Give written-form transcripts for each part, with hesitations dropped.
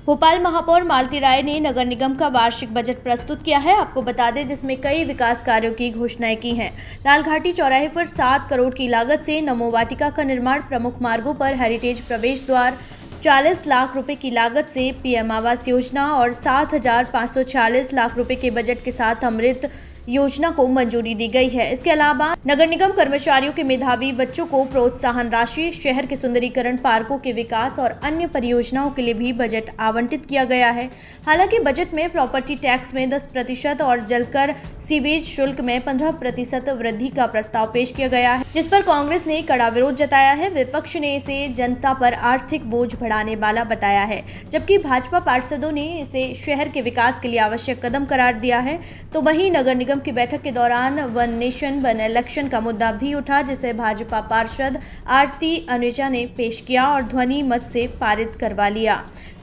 भोपाल महापौर मालती राय ने नगर निगम का वार्षिक बजट प्रस्तुत किया है। आपको बता दें जिसमें कई विकास कार्यों की घोषणाएं की हैं। लालघाटी चौराहे पर 7 करोड़ की लागत से नमो वाटिका का निर्माण, प्रमुख मार्गों पर हेरिटेज प्रवेश द्वार, 40 लाख रुपए की लागत से पीएम आवास योजना और 7,546 लाख रुपए के बजट के साथ अमृत योजना को मंजूरी दी गई है। इसके अलावा नगर निगम कर्मचारियों के मेधावी बच्चों को प्रोत्साहन राशि, शहर के सुंदरीकरण, पार्कों के विकास और अन्य परियोजनाओं के लिए भी बजट आवंटित किया गया है। हालांकि बजट में प्रॉपर्टी टैक्स में 10% और जलकर सीवेज शुल्क में 15% वृद्धि का प्रस्ताव पेश किया गया है, जिस पर कांग्रेस ने कड़ा विरोध जताया है। विपक्ष ने इसे जनता पर आर्थिक बोझ बढ़ाने वाला बताया है, जबकि भाजपा पार्षदों ने इसे शहर के विकास के लिए आवश्यक कदम करार दिया है। तो वहीं नगर निगम की बैठक के दौरान वन नेशन वन इलेक्शन का मुद्दा भी उठा, जिसे भाजपा पार्षद आरती अनुजा ने पेश किया और ध्वनि मत से पारित करवा लिया।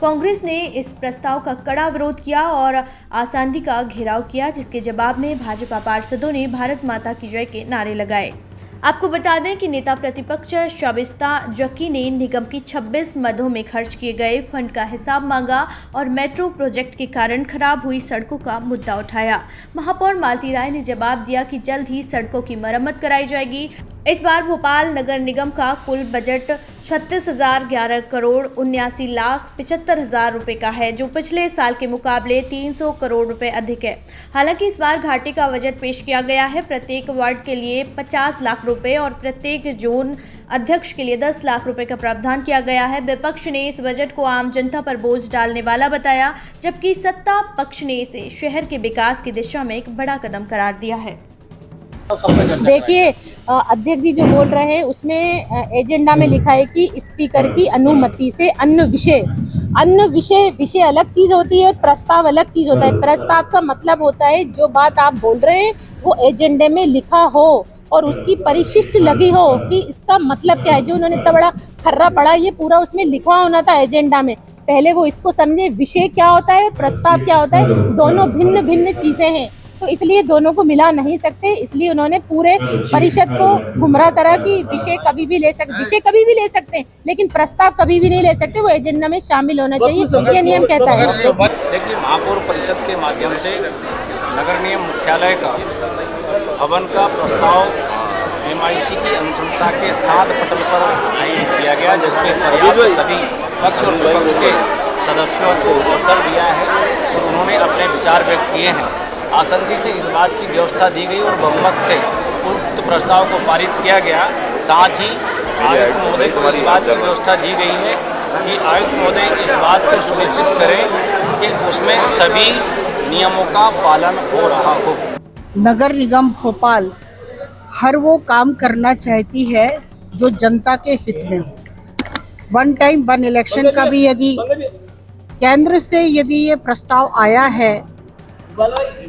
कांग्रेस ने इस प्रस्ताव का कड़ा विरोध किया और आसंदी का घेराव किया, जिसके जवाब में भाजपा पार्षदों ने भारत माता की जय के नारे लगाए। आपको बता दें कि नेता प्रतिपक्ष शबिस्ता जकी ने निगम की 26 मदों में खर्च किए गए फंड का हिसाब मांगा और मेट्रो प्रोजेक्ट के कारण खराब हुई सड़कों का मुद्दा उठाया। महापौर मालती राय ने जवाब दिया कि जल्द ही सड़कों की मरम्मत कराई जाएगी। इस बार भोपाल नगर निगम का कुल बजट 36,011 करोड़ 79,75,000 रुपए का है, जो पिछले साल के मुकाबले 300 करोड़ रुपए अधिक है। हालांकि इस बार घाटे का बजट पेश किया गया है। प्रत्येक वार्ड के लिए 50 लाख रुपए और प्रत्येक जोन अध्यक्ष के लिए 10 लाख रुपए का प्रावधान किया गया है। विपक्ष ने इस बजट को आम जनता पर बोझ डालने वाला बताया, जबकि सत्ता पक्ष ने इसे शहर के विकास की दिशा में एक बड़ा कदम करार दिया है। देखिए, अध्यक्ष जी जो बोल रहे हैं उसमें एजेंडा में लिखा है कि स्पीकर की अनुमति से अन्य विषय अलग चीज होती है और प्रस्ताव अलग चीज होता है। प्रस्ताव का मतलब होता है जो बात आप बोल रहे हैं वो एजेंडे में लिखा हो और उसकी परिशिष्ट लगी हो कि इसका मतलब क्या है। जो उन्होंने इतना बड़ा खर्रा पड़ा, ये पूरा उसमें लिखा होना था एजेंडा में। पहले वो इसको समझे, विषय क्या होता है और प्रस्ताव क्या होता है, दोनों भिन्न भिन्न चीजें हैं, तो इसलिए दोनों को मिला नहीं सकते। इसलिए उन्होंने पूरे परिषद को गुमराह करा कि विषय कभी भी ले सकते हैं, लेकिन प्रस्ताव कभी भी नहीं ले सकते। वो एजेंडा में शामिल होना चाहिए, ये नियम कहता है। देखिए, महापौर परिषद के माध्यम से नगर निगम मुख्यालय का भवन का प्रस्ताव MIC की अनुशंसा के 7 पटल पर किया गया, जिसमें पर्याप्त सभी पक्ष और विपक्ष के सदस्यों को अवसर दिया है और उन्होंने अपने विचार व्यक्त किए हैं। आसंदी से इस बात की व्यवस्था दी गई और बहुमत से उक्त प्रस्ताव को पारित किया गया। साथ ही आयुक्त महोदय को इस बात की व्यवस्था दी गई है कि आयुक्त महोदय इस बात को सुनिश्चित करें कि उसमें सभी नियमों का पालन हो रहा हो। नगर निगम भोपाल हर वो काम करना चाहती है जो जनता के हित में हो। वन टाइम वन इलेक्शन का भी यदि केंद्र से ये प्रस्ताव आया है,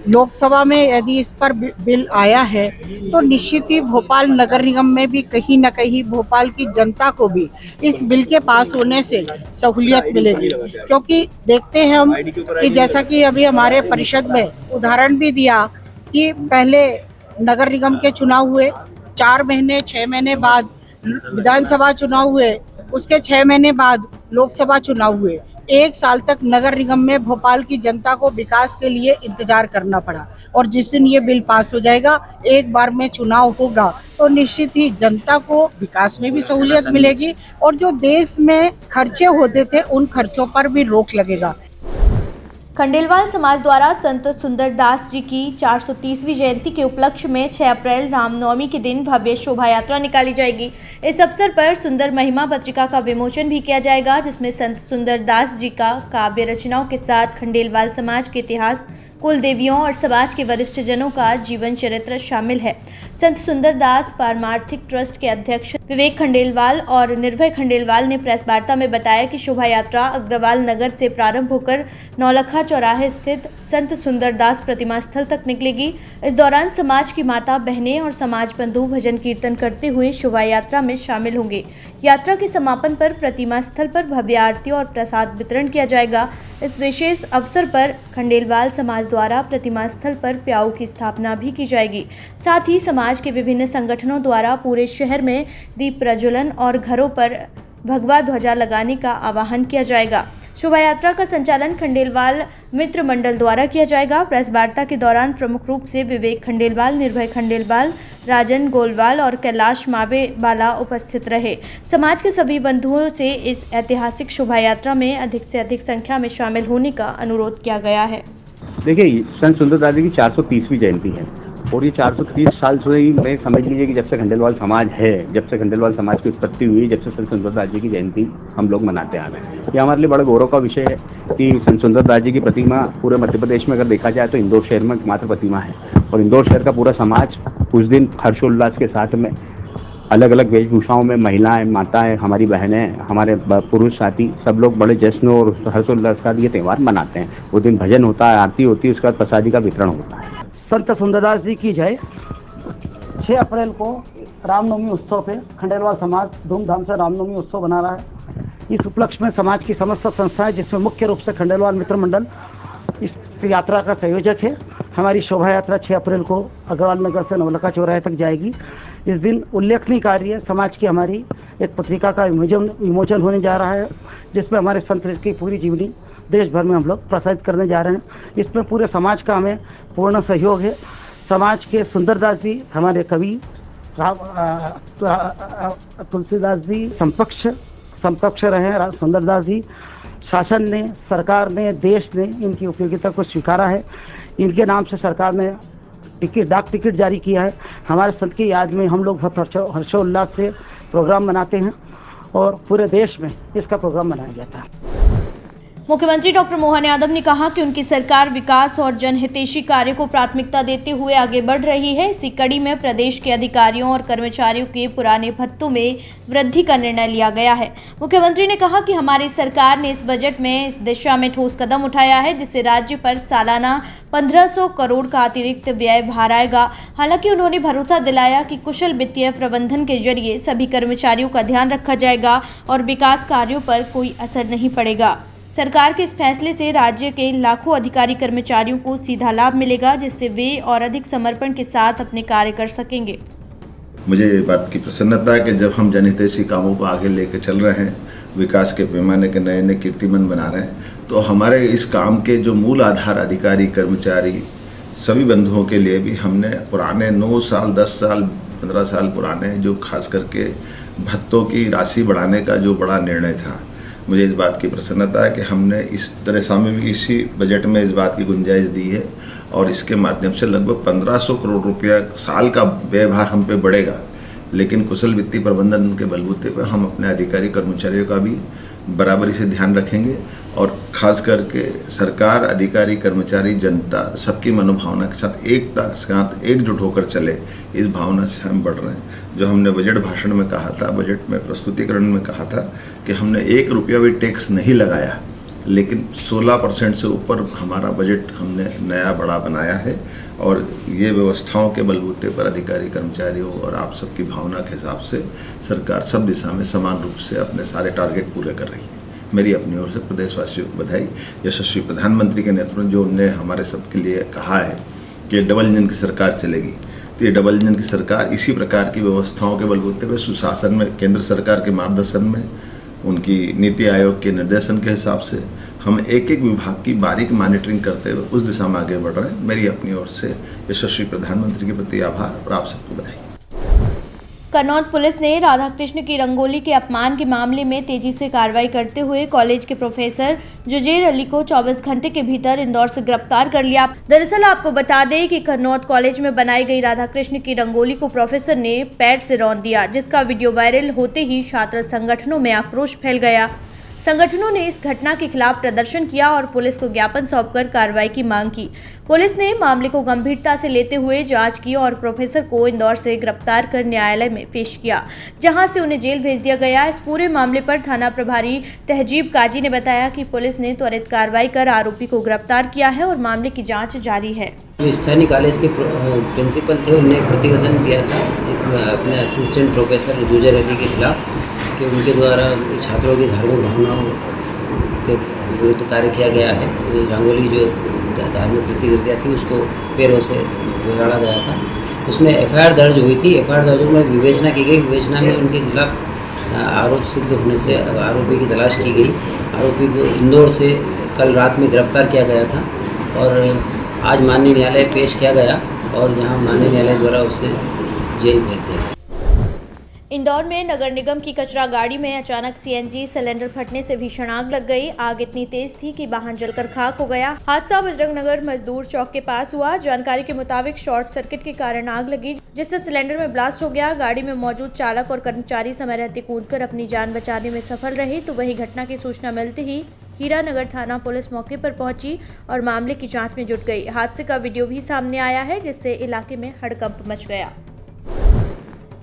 लोकसभा में यदि इस पर बिल आया है, तो निश्चित ही भोपाल नगर निगम में भी कहीं न कहीं भोपाल की जनता को भी इस बिल के पास होने से सहूलियत मिलेगी। क्योंकि देखते हैं हम कि जैसा कि अभी हमारे परिषद में उदाहरण भी दिया कि पहले नगर निगम के चुनाव हुए, 4 महीने 6 महीने बाद विधानसभा चुनाव हुए, उसके 6 महीने बाद लोकसभा चुनाव हुए। 1 साल तक नगर निगम में भोपाल की जनता को विकास के लिए इंतजार करना पड़ा और जिस दिन ये बिल पास हो जाएगा, एक बार में चुनाव होगा, तो निश्चित ही जनता को विकास में भी सहूलियत मिलेगी और जो देश में खर्चे होते थे उन खर्चों पर भी रोक लगेगा। खंडेलवाल समाज द्वारा संत सुंदरदास जी की 430वीं जयंती के उपलक्ष्य में 6 अप्रैल रामनवमी के दिन भव्य शोभा यात्रा निकाली जाएगी। इस अवसर पर सुंदर महिमा पत्रिका का विमोचन भी किया जाएगा, जिसमें संत सुंदरदास जी का काव्य रचनाओं के साथ खंडेलवाल समाज के इतिहास, कुल देवियों और समाज के वरिष्ठ जनों का जीवन चरित्र शामिल है। संत सुंदरदास पारमार्थिक ट्रस्ट के अध्यक्ष विवेक खंडेलवाल और निर्भय खंडेलवाल ने प्रेस वार्ता में बताया कि शोभा यात्रा अग्रवाल नगर से प्रारंभ होकर नौलखा चौराहे स्थित संत सुंदरदास प्रतिमा स्थल तक निकलेगी। इस दौरान समाज की माता बहनें और समाज बंधु भजन कीर्तन करते हुए शोभा यात्रा में शामिल होंगे। यात्रा के समापन पर प्रतिमा स्थल पर भव्य आरती और प्रसाद वितरण किया जाएगा। इस विशेष अवसर पर खंडेलवाल समाज द्वारा प्रतिमा स्थल पर प्याऊ की स्थापना भी की जाएगी। साथ ही समाज के विभिन्न संगठनों द्वारा पूरे शहर में दीप प्रज्वलन और घरों पर भगवा ध्वजा लगाने का आह्वान किया जाएगा। शोभा यात्रा का संचालन खंडेलवाल मित्र मंडल द्वारा किया जाएगा। प्रेस वार्ता के दौरान प्रमुख रूप से विवेक खंडेलवाल, निर्भय खंडेलवाल, राजन गोलवाल और कैलाश मावेवाला उपस्थित रहे। समाज के सभी बंधुओं से इस ऐतिहासिक शोभा यात्रा में अधिक से अधिक संख्या में शामिल होने का अनुरोध किया गया है। देखिए, संत सुंदरदास जी की 430वीं जयंती है और ये 430 साल से ही मैं समझ लीजिए कि जब से खंडेलवाल समाज है, जब से खंडेलवाल समाज की उत्पत्ति हुई, जब से संत सुंदरदास जी की जयंती हम लोग मनाते आ रहे हैं। ये हमारे लिए बड़ा गौरव का विषय है कि संत सुंदरदास जी की प्रतिमा पूरे मध्य प्रदेश में अगर देखा जाए तो इंदौर शहर में एकमात्र प्रतिमा है और इंदौर शहर का पूरा समाज उस दिन हर्षोल्लास के साथ में अलग अलग वेशभूषाओं में महिलाएं, माताएं, हमारी बहनें, हमारे पुरुष साथी सब लोग बड़े जश्न और हर्षोल्लास के साथ ये त्यौहार मनाते हैं। उस दिन भजन होता है, आरती होती है, उसके बाद प्रसादी का वितरण होता है। संत सुंदरदास जी की जय। 6 अप्रैल को रामनवमी उत्सव पे खंडेलवाल समाज धूमधाम से रामनवमी उत्सव मना रहा है। इस उपलक्ष्य में समाज की समस्त संस्थाएं, जिसमें मुख्य रूप से खंडेलवाल मित्र मंडल इस यात्रा का संयोजक है। हमारी शोभा यात्रा 6 अप्रैल को अग्रवाल नगर से नवलखा चौराहे तक जाएगी। इस दिन उल्लेखनीय कार्य समाज की हमारी एक पत्रिका का विमोचन होने जा रहा है, जिसमें हमारे संत की पूरी जीवनी देश भर में हम लोग प्रसारित करने जा रहे हैं। इसमें पूरे समाज का हमें पूर्ण सहयोग है। समाज के सुंदरदास जी, हमारे कवि तुलसीदास जी समकक्ष रहे हैं। सुंदरदास जी, शासन ने, सरकार ने, देश ने इनकी उपयोगिता को स्वीकारा है। इनके नाम से सरकार ने डाक टिकट जारी किया है। हमारे संत की याद में हम लोग हर्षोल्लास से प्रोग्राम मनाते हैं और पूरे देश में इसका प्रोग्राम मनाया जाता है। मुख्यमंत्री डॉक्टर मोहन यादव ने कहा कि उनकी सरकार विकास और जनहितैषी कार्य को प्राथमिकता देते हुए आगे बढ़ रही है। इसी कड़ी में प्रदेश के अधिकारियों और कर्मचारियों के पुराने भत्तों में वृद्धि का निर्णय लिया गया है। मुख्यमंत्री ने कहा कि हमारी सरकार ने इस बजट में इस दिशा में ठोस कदम उठाया है, जिससे राज्य पर सालाना 1500 करोड़ का अतिरिक्त व्यय भार आएगा। हालांकि उन्होंने भरोसा दिलाया कि कुशल वित्तीय प्रबंधन के जरिए सभी कर्मचारियों का ध्यान रखा जाएगा और विकास कार्यों पर कोई असर नहीं पड़ेगा। सरकार के इस फैसले से राज्य के लाखों अधिकारी कर्मचारियों को सीधा लाभ मिलेगा, जिससे वे और अधिक समर्पण के साथ अपने कार्य कर सकेंगे। मुझे ये बात की प्रसन्नता है कि जब हम जनहितैषी कामों को आगे लेकर चल रहे हैं, विकास के पैमाने के नए नए कीर्तिमान बना रहे हैं, तो हमारे इस काम के जो मूल आधार अधिकारी कर्मचारी सभी बंधुओं के लिए भी हमने पुराने 9 साल 10 साल 15 साल पुराने जो खास करके भत्तों की राशि बढ़ाने का जो बड़ा निर्णय था, मुझे इस बात की प्रसन्नता है कि हमने इस तरह सामने भी इसी बजट में इस बात की गुंजाइश दी है और इसके माध्यम से लगभग 1500 करोड़ रुपया साल का व्यय भार हम पे बढ़ेगा। लेकिन कुशल वित्तीय प्रबंधन के बलबूते पर हम अपने अधिकारी कर्मचारियों का भी बराबरी से ध्यान रखेंगे और खास करके सरकार, अधिकारी, कर्मचारी, जनता सबकी मनोभावना के साथ एकजुट होकर चले, इस भावना से हम बढ़ रहे हैं। जो हमने बजट भाषण में कहा था, बजट में प्रस्तुतिकरण में कहा था कि हमने 1 रुपया भी टैक्स नहीं लगाया, लेकिन 16% से ऊपर हमारा बजट हमने नया बड़ा बनाया है और ये व्यवस्थाओं के बलबूते पर अधिकारी कर्मचारियों और आप सबकी भावना के हिसाब से सरकार सब दिशा में समान रूप से अपने सारे टारगेट पूरे कर रही है। मेरी अपनी ओर से प्रदेशवासियों को बधाई। यशस्वी प्रधानमंत्री के नेतृत्व में जो उनने हमारे सबके लिए कहा है कि डबल इंजन की सरकार चलेगी, तो ये डबल इंजन की सरकार इसी प्रकार की व्यवस्थाओं के बलबूते पर सुशासन में, केंद्र सरकार के मार्गदर्शन में, उनकी नीति आयोग के निर्देशन के हिसाब से हम एक एक विभाग की बारीक मॉनिटरिंग करते हुए उस दिशा में आगे बढ़ रहे हैं। मेरी अपनी ओर से यशस्वी प्रधानमंत्री के प्रति आभार और आप सबको बधाई। कन्नौज पुलिस ने राधाकृष्ण की रंगोली के अपमान के मामले में तेजी से कार्रवाई करते हुए कॉलेज के प्रोफेसर जुजैर अली को 24 घंटे के भीतर इंदौर से गिरफ्तार कर लिया। दरअसल आपको बता दें कि कन्नौज कॉलेज में बनाई गई राधाकृष्ण की रंगोली को प्रोफेसर ने पैर से रौंद दिया, जिसका वीडियो वायरल होते ही छात्र संगठनों में आक्रोश फैल गया। संगठनों ने इस घटना के खिलाफ प्रदर्शन किया और पुलिस को ज्ञापन सौंपकर कार्रवाई की मांग की। पुलिस ने मामले को गंभीरता से लेते हुए जांच की और प्रोफेसर को इंदौर से गिरफ्तार कर न्यायालय में पेश किया, जहां से उन्हें जेल भेज दिया गया। इस पूरे मामले पर थाना प्रभारी तहजीब काजी ने बताया कि पुलिस ने त्वरित कार्रवाई कर आरोपी को गिरफ्तार किया है और मामले की जाँच जारी है। जो स्थानीय कॉलेज के प्रिंसिपल थे, उन्होंने प्रतिवेदन दिया था अपने असिस्टेंट प्रोफेसर जुजैर अली के खिलाफ कि उनके द्वारा छात्रों की धार्मिक भावनाओं के विरुद्ध कार्य किया गया है। रंगोली जो धार्मिक प्रतिक्रिया थी उसको पैरों से बिगाड़ा गया था। उसमें एफआईआर दर्ज हुई थी। एफआईआर दर्ज में विवेचना की गई। विवेचना में उनके खिलाफ आरोप सिद्ध होने से आरोपी की तलाश की गई आरोपी को इंदौर से कल रात में गिरफ्तार किया गया था और आज माननीय न्यायालय पेश किया गया और यहाँ माननीय न्यायालय द्वारा उसे जेल भेज दिया गया। इंदौर में नगर निगम की कचरा गाड़ी में अचानक सीएनजी सिलेंडर फटने से भीषण आग लग गई। आग इतनी तेज थी कि वाहन जलकर खाक हो गया। हादसा बजरंग नगर मजदूर चौक के पास हुआ। जानकारी के मुताबिक शॉर्ट सर्किट के कारण आग लगी, जिससे सिलेंडर में ब्लास्ट हो गया। गाड़ी में मौजूद चालक और कर्मचारी समय रहते कूदकर अपनी जान बचाने में सफल रहे। तो वहीं घटना की सूचना मिलते ही हीरानगर थाना पुलिस मौके पर पहुंची और मामले की जांच में जुट गई। हादसे का वीडियो भी सामने आया है, जिससे इलाके में हड़कंप मच गया।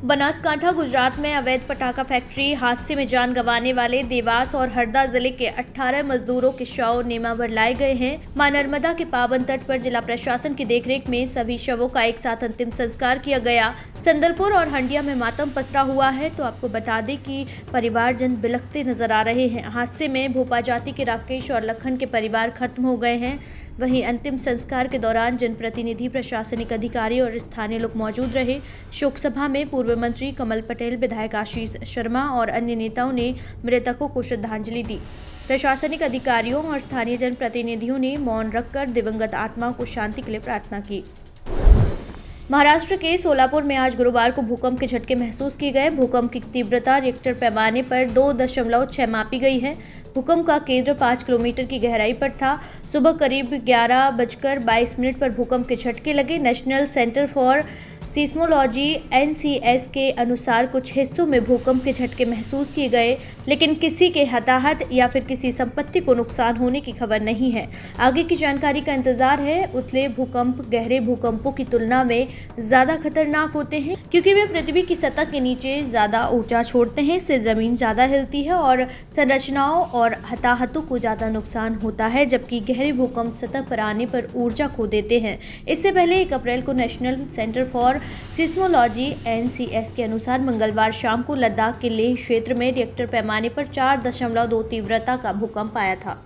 बनासकांठा गुजरात में अवैध पटाखा फैक्ट्री हादसे में जान गंवाने वाले देवास और हरदा जिले के 18 मजदूरों के शव नेमावर लाए गए हैं। मां नर्मदा के पावन तट पर जिला प्रशासन की देखरेख में सभी शवों का एक साथ अंतिम संस्कार किया गया। संदलपुर और हंडिया में मातम पसरा हुआ है। तो आपको बता दें कि परिवारजन बिलखते नजर आ रहे हैं। हादसे में भोपा जाति के राकेश और लखन के परिवार खत्म हो गए हैं। वहीं अंतिम संस्कार के दौरान जनप्रतिनिधि, प्रशासनिक अधिकारी और स्थानीय लोग मौजूद रहे। शोक सभा में पूर्व मंत्री कमल पटेल, विधायक आशीष शर्मा और अन्य नेताओं ने मृतकों को श्रद्धांजलि दी। प्रशासनिक अधिकारियों और स्थानीय जनप्रतिनिधियों ने मौन रखकर दिवंगत आत्माओं को शांति के लिए प्रार्थना की। महाराष्ट्र के सोलापुर में आज गुरुवार को भूकंप के झटके महसूस किए गए। भूकंप की तीव्रता रिक्टर पैमाने पर 2.6 मापी गई है। भूकंप का केंद्र 5 किलोमीटर की गहराई पर था। सुबह करीब 11:22 पर भूकंप के झटके लगे। National centre for seismology (NCS) के अनुसार कुछ हिस्सों में भूकंप के झटके महसूस किए गए, लेकिन किसी के हताहत या फिर किसी संपत्ति को नुकसान होने की खबर नहीं है। आगे की जानकारी का इंतजार है। उथले भूकंप गहरे भूकंपों की तुलना में ज्यादा खतरनाक होते हैं, क्योंकि वे पृथ्वी की सतह के नीचे ज्यादा ऊर्जा छोड़ते हैं। इससे जमीन ज्यादा हिलती है और संरचनाओं और हताहतों को ज्यादा नुकसान होता है, जबकि गहरे भूकंप सतह पर आने पर ऊर्जा खो देते हैं। इससे पहले 1 अप्रैल को national centre for seismology (NCS) के अनुसार मंगलवार शाम को लद्दाख के लेह क्षेत्र में रिक्टर पैमाने पर 4.2 तीव्रता का भूकंप आया था।